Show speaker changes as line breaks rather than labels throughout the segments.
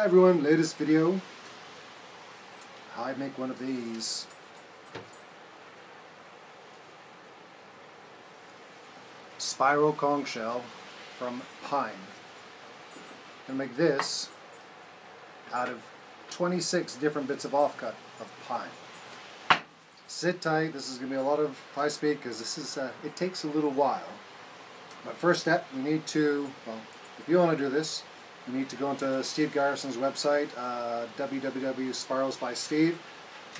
everyone, latest video. I make one of these. Spiral conch shell from pine. And make this out of 26 different bits of offcut of pine. Sit tight, this is going to be a lot of high speed because this is it takes a little while. But first step, you need to, well, if you want to do this, you need to go into Steve Garrison's website, www.spiralsbysteve,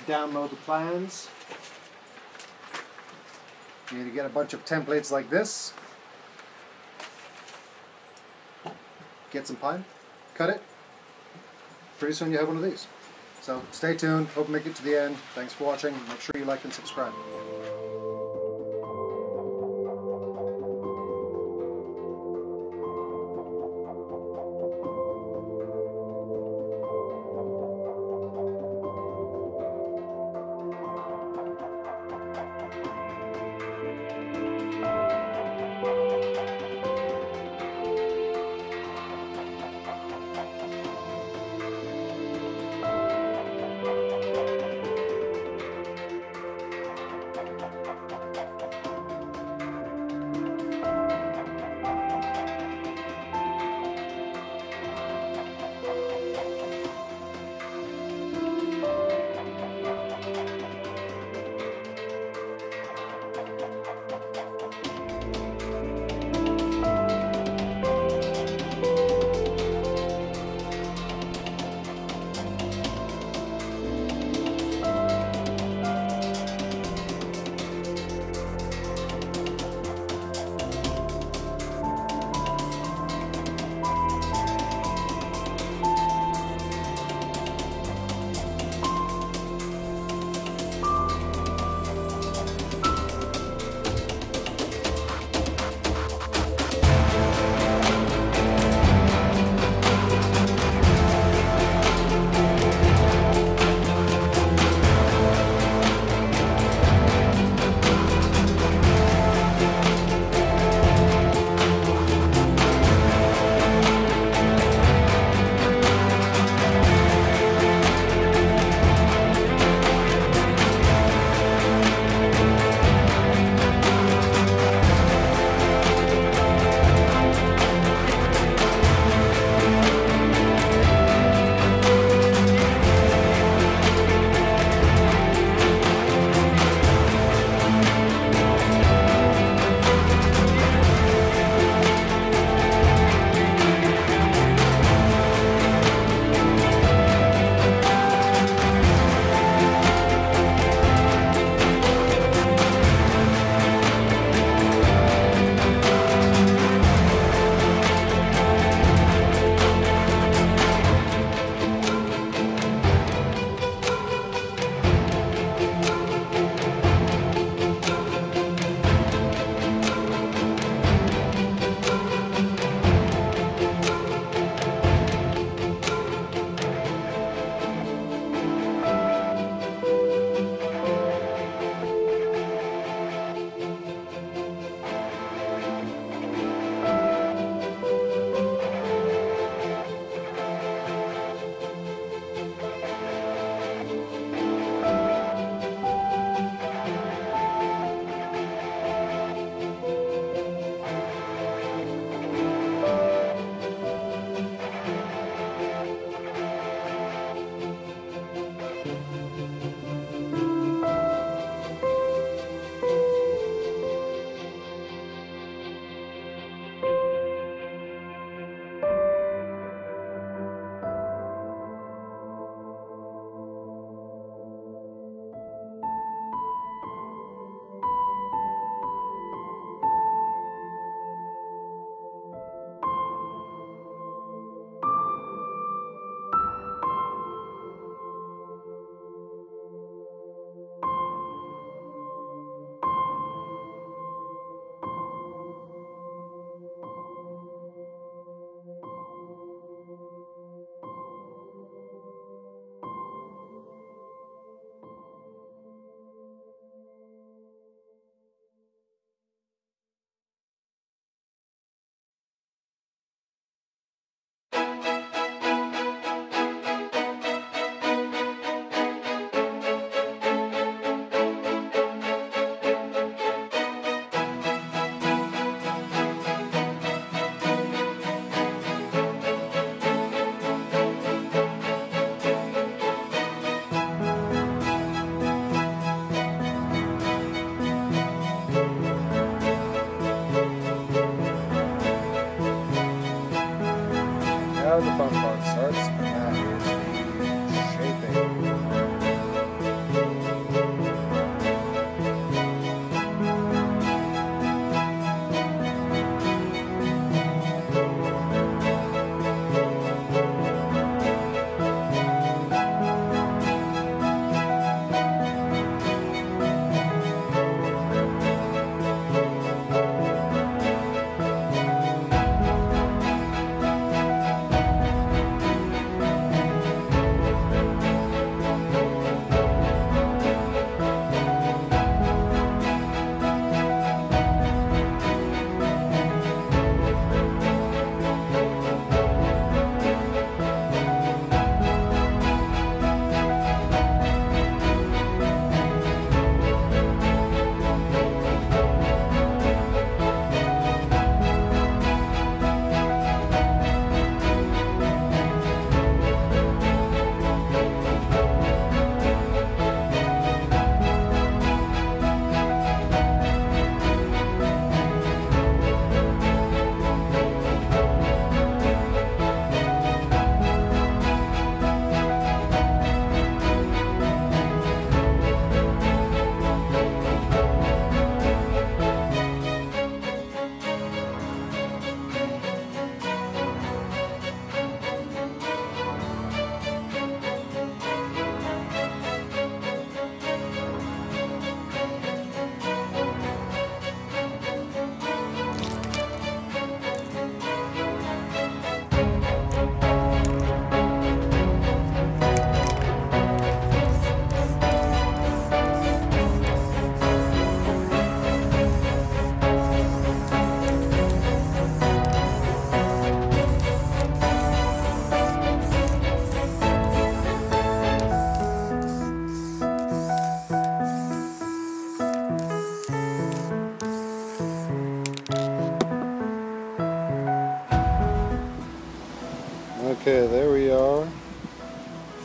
download the plans. You need to get a bunch of templates like this. Get some pine, cut it. Pretty soon you have one of these. So stay tuned, hope you make it to the end. Thanks for watching, make sure you like and subscribe.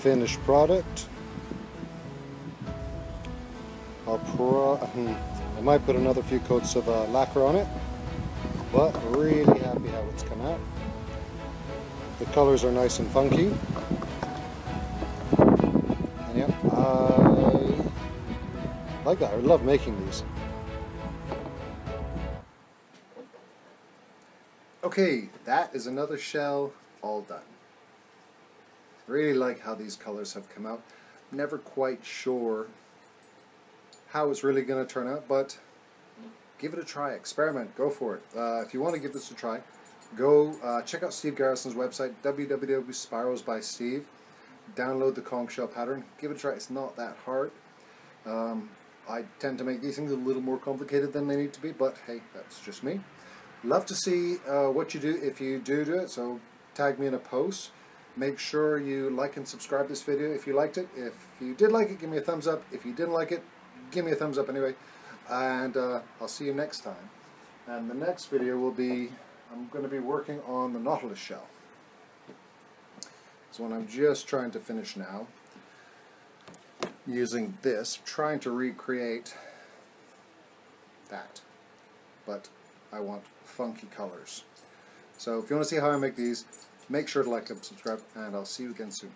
finished product. I might put another few coats of lacquer on it, but really happy how it's come out. The colors are nice and funky. And yeah, I like that. I love making these. Okay, that is another shell all done. Really like how these colors have come out. Never quite sure how it's really going to turn out, but give it a try, experiment, go for it. If you want to give this a try, go check out Steve Garrison's website, www.spiralsbysteve. Download the conch shell pattern, give it a try. It's not that hard. I tend to make these things a little more complicated than they need to be, but hey, that's just me. Love to see what you do if you do it, so tag me in a post. Make sure you like and subscribe this video if you liked it. If you did like it, give me a thumbs up. If you didn't like it, give me a thumbs up anyway. And I'll see you next time. And the next video will be, I'm going to be working on the nautilus shell. It's one I'm just trying to finish now. Using this, trying to recreate that. But I want funky colors. So if you want to see how I make these, make sure to like and subscribe, and I'll see you again soon.